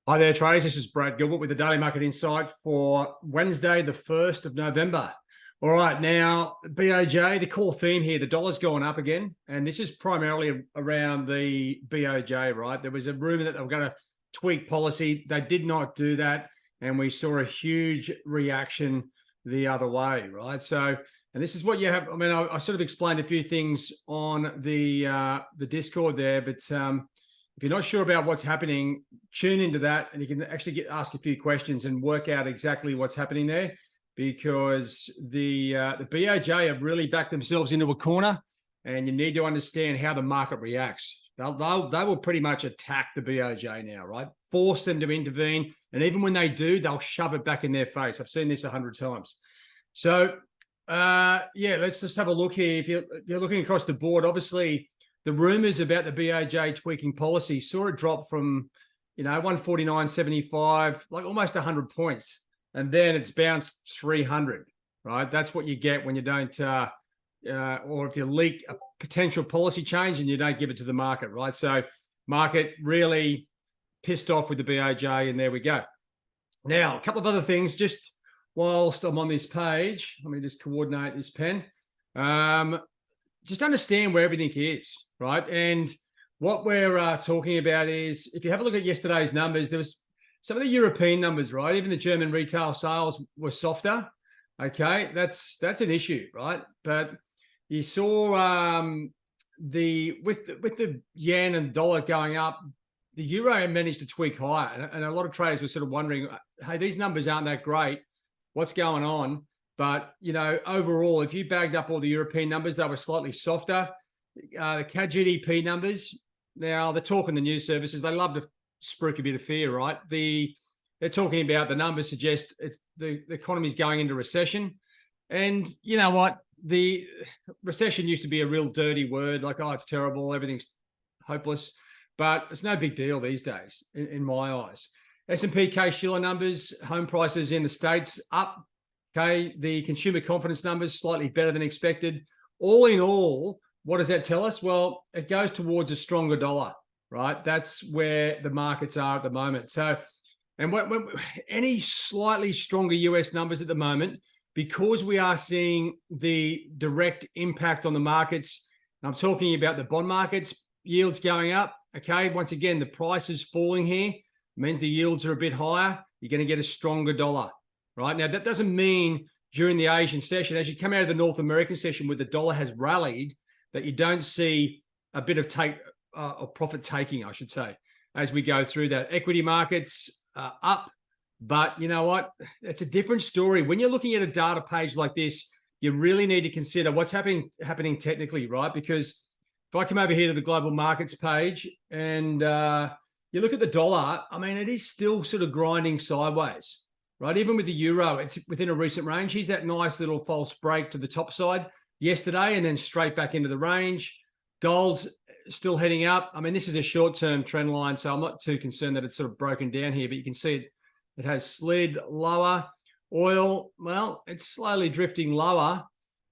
Hi there, traders. This is Brad Gilbert with the Daily Market Insight for Wednesday, the 1st of November. All right, now, BOJ, the core theme here, the dollar's going up again, and this is primarily around the BOJ, right? There was a rumor that they were going to tweak policy. They did not do that, and we saw a huge reaction the other way, right? So, and this is what you have. I mean, I sort of explained a few things on the Discord there, but if you're not sure about what's happening, tune into that and you can actually ask a few questions and work out exactly what's happening there, because the BOJ have really backed themselves into a corner, and you need to understand how the market reacts. They will pretty much attack the BOJ now, right? Force them to intervene, and even when they do, they'll shove it back in their face. I've seen this 100 times. So, yeah, let's just have a look here. If you're looking across the board, obviously, the rumors about the BOJ tweaking policy saw it drop from, 149.75, like almost 100 points. And then it's bounced 300, right? That's what you get when you don't, or if you leak a potential policy change and you don't give it to the market, right? So market really pissed off with the BOJ, and there we go. Now, a couple of other things, just whilst I'm on this page, let me just coordinate this pen. Just understand where everything is, right? And what we're talking about is, if you have a look at yesterday's numbers, there was some of the European numbers, right? Even the German retail sales were softer. Okay, that's an issue, right? But you saw with the yen and dollar going up, the euro managed to tweak higher, and a lot of traders were sort of wondering, hey, these numbers aren't that great. What's going on? But, overall, if you bagged up all the European numbers, they were slightly softer. The CAD GDP numbers, now they're talking the news services. They love to spruik a bit of fear, right? They're talking about the numbers suggest the economy's going into recession. And you know what? The recession used to be a real dirty word, like, oh, it's terrible, everything's hopeless. But it's no big deal these days, in my eyes. S&P Case-Shiller numbers, home prices in the States up. Okay, the consumer confidence numbers slightly better than expected. All in all, what does that tell us? Well, it goes towards a stronger dollar, right? That's where the markets are at the moment. So, and when any slightly stronger US numbers at the moment, because we are seeing the direct impact on the markets, and I'm talking about the bond markets, yields going up. Okay, once again, the price is falling here, means the yields are a bit higher. You're going to get a stronger dollar. Right now, that doesn't mean during the Asian session, as you come out of the North American session where the dollar has rallied, that you don't see a bit of profit taking, I should say, as we go through that. Equity markets up, but you know what? It's a different story. When you're looking at a data page like this, you really need to consider what's happening technically, right? Because if I come over here to the global markets page and you look at the dollar, I mean, it is still sort of grinding sideways. Right, even with the euro, it's within a recent range. Here's that nice little false break to the top side yesterday, and then straight back into the range. Gold's still heading up. I mean, this is a short-term trend line, so I'm not too concerned that it's sort of broken down here, but you can see it has slid lower. Oil, well, it's slowly drifting lower,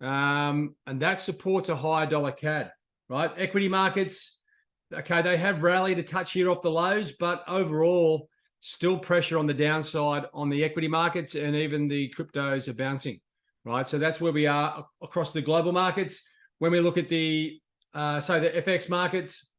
and that supports a higher dollar CAD, right? Equity markets, okay, they have rallied a touch here off the lows, but overall, still pressure on the downside on the equity markets, and even the cryptos are bouncing, right? So that's where we are across the global markets. When we look at the, say, the FX markets,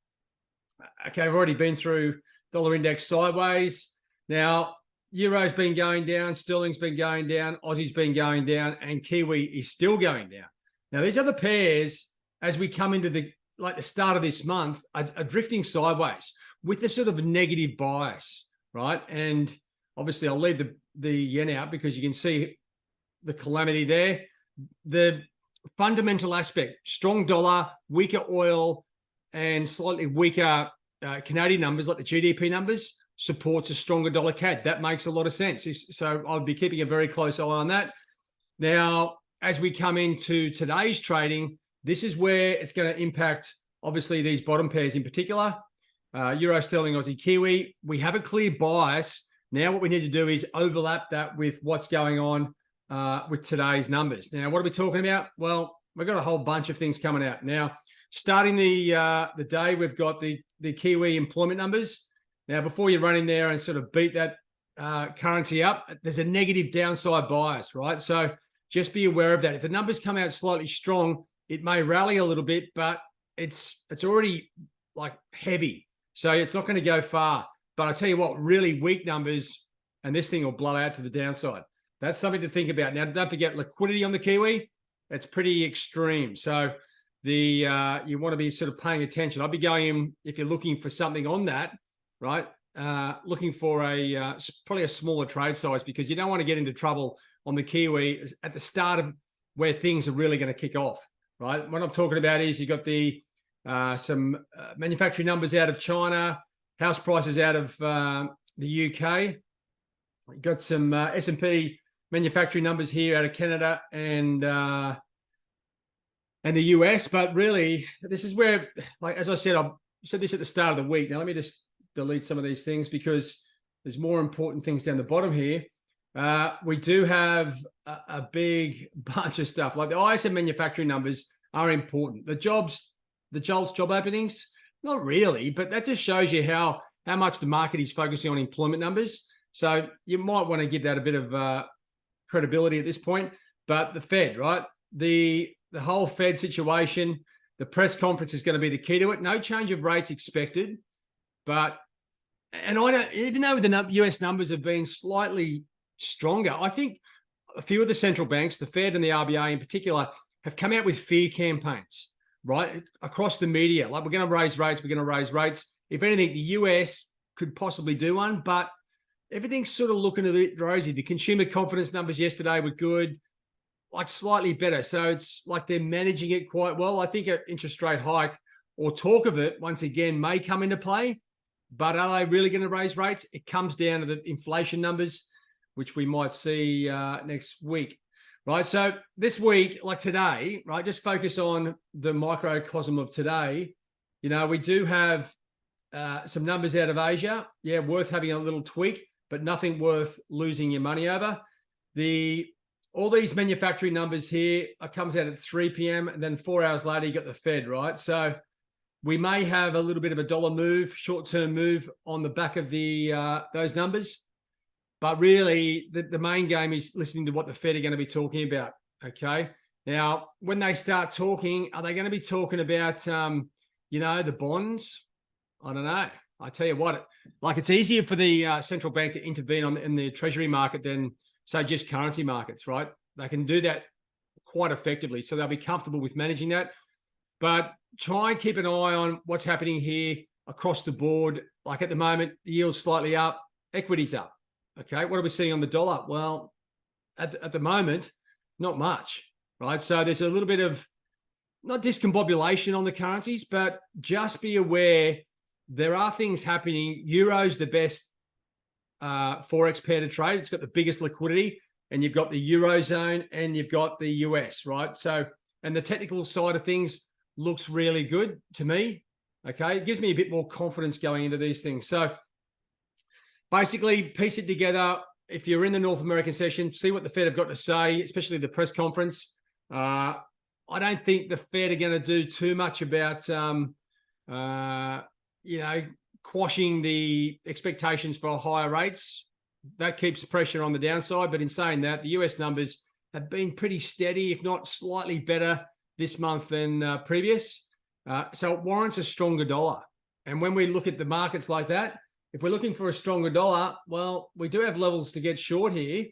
okay, I've already been through dollar index sideways. Now, Euro's been going down, Sterling's been going down, Aussie's been going down, and Kiwi is still going down. Now, these other pairs, as we come into the start of this month, are drifting sideways with the sort of negative bias. Right. And obviously I'll leave the yen out because you can see the calamity there. The fundamental aspect, strong dollar, weaker oil, and slightly weaker Canadian numbers like the GDP numbers supports a stronger dollar CAD. That makes a lot of sense. So I'll be keeping a very close eye on that. Now, as we come into today's trading, this is where it's going to impact, obviously, these bottom pairs in particular. Euro, Sterling, Aussie, Kiwi. We have a clear bias. Now what we need to do is overlap that with what's going on with today's numbers. Now, what are we talking about? Well, we've got a whole bunch of things coming out. Now, starting the day, we've got the Kiwi employment numbers. Now, before you run in there and sort of beat that currency up, there's a negative downside bias, right? So just be aware of that. If the numbers come out slightly strong, it may rally a little bit, but it's already like heavy. So it's not going to go far. But I tell you what, really weak numbers, and this thing will blow out to the downside. That's something to think about. Now, don't forget liquidity on the Kiwi. It's pretty extreme. So you want to be sort of paying attention. I'd be going in if you're looking for something on that, right? Looking for probably a smaller trade size, because you don't want to get into trouble on the Kiwi at the start of where things are really going to kick off, right? What I'm talking about is you got some manufacturing numbers out of China, house prices out of the UK. You got some S&P manufacturing numbers here out of Canada and the US. But really, this is where, like, as I said, I said this at the start of the week. Now, let me just delete some of these things because there's more important things down the bottom here. We do have a big bunch of stuff. Like the ISM manufacturing numbers are important. The job openings, not really, but that just shows you how much the market is focusing on employment numbers. So you might want to give that a bit of credibility at this point. But the Fed, right? The whole Fed situation, the press conference is going to be the key to it. No change of rates expected. But, and I don't, even though the US numbers have been slightly stronger, I think a few of the central banks, the Fed and the RBA in particular, have come out with fear campaigns, right? Across the media. Like, we're going to raise rates, we're going to raise rates. If anything, the US could possibly do one, but everything's sort of looking a bit rosy. The consumer confidence numbers yesterday were good, like slightly better. So it's like they're managing it quite well. I think an interest rate hike or talk of it, once again, may come into play. But are they really going to raise rates? It comes down to the inflation numbers, which we might see next week, right? So this week, like today, right, just focus on the microcosm of today. You know, we do have some numbers out of Asia. Yeah, worth having a little tweak, but nothing worth losing your money over. All these manufacturing numbers here comes out at 3 p.m. and then 4 hours later, you got the Fed, right? So we may have a little bit of a dollar move, short-term move on the back of those numbers. But really, the main game is listening to what the Fed are going to be talking about, okay? Now, when they start talking, are they going to be talking about, the bonds? I don't know. I tell you what, like, it's easier for the central bank to intervene in the treasury market than, say, just currency markets, right? They can do that quite effectively. So they'll be comfortable with managing that. But try and keep an eye on what's happening here across the board. Like at the moment, the yield's slightly up, equity's up. Okay, what are we seeing on the dollar? Well, at the moment, not much, right? So there's a little bit of, not discombobulation on the currencies, but just be aware there are things happening. Euro's the best Forex pair to trade. It's got the biggest liquidity, and you've got the Eurozone and you've got the US, right? So, and the technical side of things looks really good to me. Okay, it gives me a bit more confidence going into these things. So basically, piece it together. If you're in the North American session, see what the Fed have got to say, especially the press conference. I don't think the Fed are going to do too much about, quashing the expectations for higher rates. That keeps pressure on the downside. But in saying that, the US numbers have been pretty steady, if not slightly better this month than previous. So it warrants a stronger dollar. And when we look at the markets like that, if we're looking for a stronger dollar, well, we do have levels to get short here,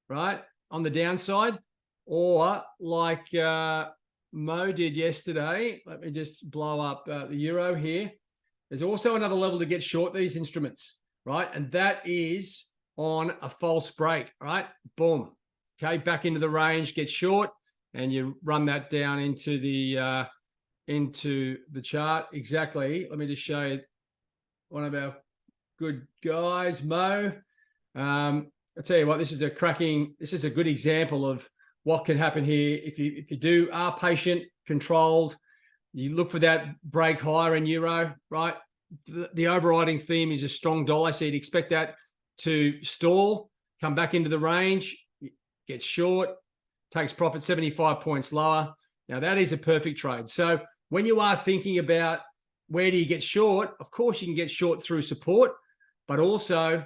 right, on the downside. Or like Mo did yesterday, let me just blow up the euro here. There's also another level to get short these instruments, right? And that is on a false break, right? Boom. Okay, back into the range, get short, and you run that down into the chart. Exactly. Let me just show you one of our good guys, Mo. I'll tell you what, this is a good example of what can happen here if you are patient, controlled. You look for that break higher in euro, right? The overriding theme is a strong dollar, so you'd expect that to stall, come back into the range, get short, takes profit 75 points lower. Now that is a perfect trade. So when you are thinking about where do you get short? Of course, you can get short through support, but also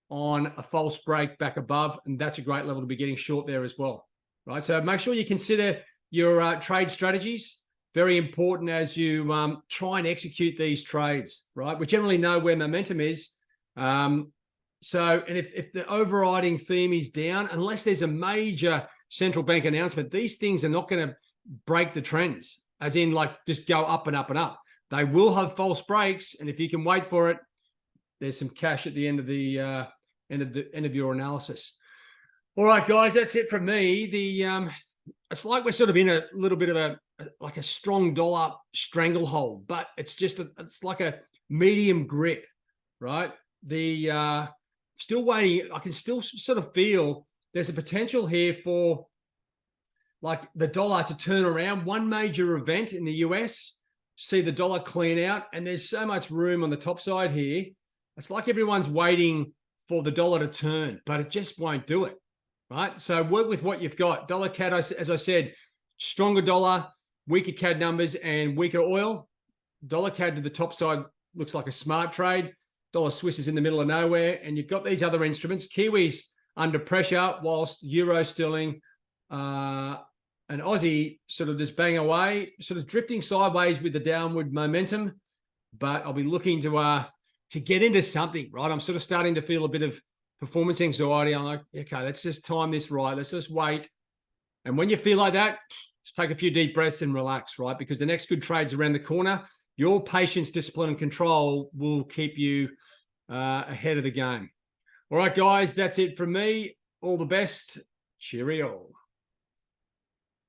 on a false break back above, and that's a great level to be getting short there as well, right? So make sure you consider your trade strategies. Very important as you try and execute these trades, right? We generally know where momentum is. And if the overriding theme is down, unless there's a major central bank announcement, these things are not going to break the trends, as in like just go up and up and up. They will have false breaks, and if you can wait for it, there's some cash at the end of the end of your analysis. All right, guys, that's it from me. It's like we're sort of in a little bit of a strong dollar stranglehold, but it's like a medium grip, right? Still waiting. I can still sort of feel there's a potential here for like the dollar to turn around. One major event in the US, see the dollar clean out, and there's so much room on the top side here. It's like everyone's waiting for the dollar to turn, but it just won't do it, right? So work with what you've got. Dollar CAD, as I said, stronger dollar, weaker CAD numbers, and weaker oil. Dollar CAD to the top side looks like a smart trade. Dollar Swiss is in the middle of nowhere, and you've got these other instruments. Kiwi's under pressure, whilst Euro, Sterling, and Aussie sort of just bang away, sort of drifting sideways with the downward momentum. But I'll be looking to get into something, right? I'm sort of starting to feel a bit of performance anxiety. I'm like, okay, let's just time this right. Let's just wait. And when you feel like that, just take a few deep breaths and relax, right? Because the next good trade's around the corner. Your patience, discipline, and control will keep you ahead of the game. All right, guys, that's it from me. All the best. Cheerio.